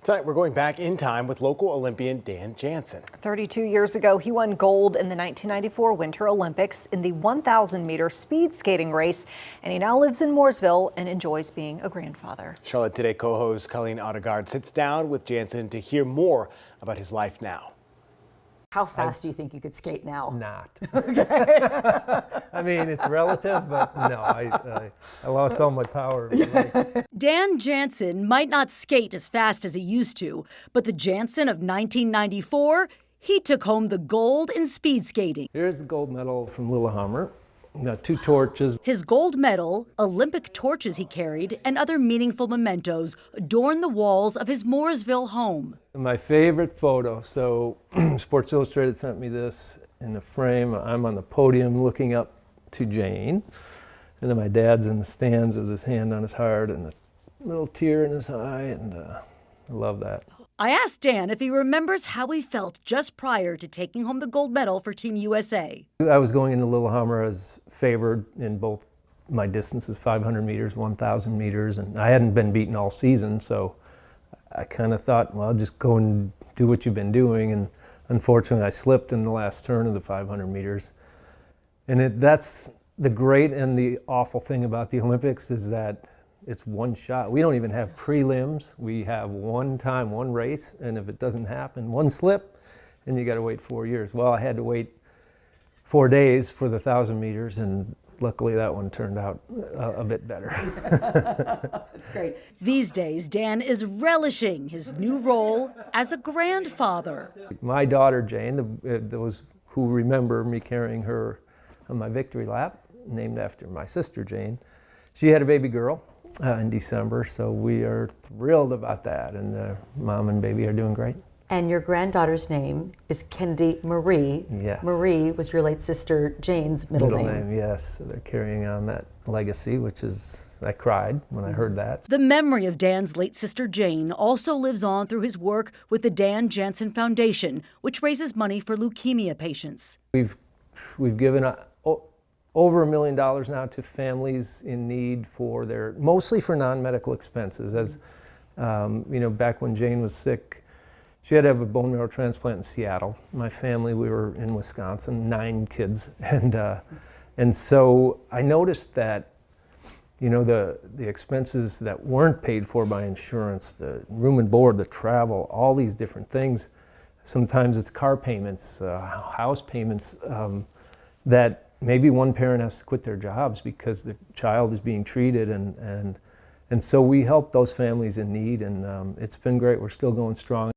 Tonight, we're going back in time with local Olympian Dan Jansen. 32 years ago, he won gold in the 1994 Winter Olympics in the 1,000-meter speed skating race, and he now lives in Mooresville and enjoys being a grandfather. Charlotte Today co-host Colleen Odegaard sits down with Jansen to hear more about his life now. How fast do you think you could skate now? Not. Okay. I mean, it's relative, but no, I lost all my power. Dan Jansen might not skate as fast as he used to, but the Jansen of 1994, he took home the gold in speed skating. Here's the gold medal from Lillehammer. Got 2 torches. His gold medal, Olympic torches he carried, and other meaningful mementos adorn the walls of his Mooresville home. My favorite photo, so Sports Illustrated sent me this in the frame. I'm on the podium looking up to Jane, and then my dad's in the stands with his hand on his heart and a little tear in his eye, and I love that. I asked Dan if he remembers how he felt just prior to taking home the gold medal for Team USA. I was going into Lillehammer as favored in both my distances, 500 meters, 1,000 meters, and I hadn't been beaten all season, so I kind of thought, well, just go and do what you've been doing, and unfortunately I slipped in the last turn of the 500 meters. And that's the great and the awful thing about the Olympics is that it's one shot. We don't even have prelims. We have one time, one race, and if it doesn't happen, one slip, and you got to wait 4 years. Well, I had to wait 4 days for the 1,000 meters, and luckily that one turned out a bit better. That's great. These days, Dan is relishing his new role as a grandfather. My daughter, Jane, those who remember me carrying her on my victory lap, named after my sister, Jane, she had a baby girl in December, so we are thrilled about that, and mom and baby are doing great. And your granddaughter's name is Kennedy Marie. Yes. Marie was your late sister Jane's middle name. Yes, so they're carrying on that legacy, which is, I cried when I heard that. The memory of Dan's late sister Jane also lives on through his work with the Dan Jansen Foundation, which raises money for leukemia patients. We've given over $1 million now to families in need for mostly for non-medical expenses. As you know, back when Jane was sick, she had to have a bone marrow transplant in Seattle. My family, we were in Wisconsin, 9 kids, and so I noticed that, you know, the expenses that weren't paid for by insurance, the room and board, the travel, all these different things. Sometimes it's car payments, house payments, that maybe one parent has to quit their jobs because the child is being treated, and so we help those families in need, and it's been great. We're still going strong.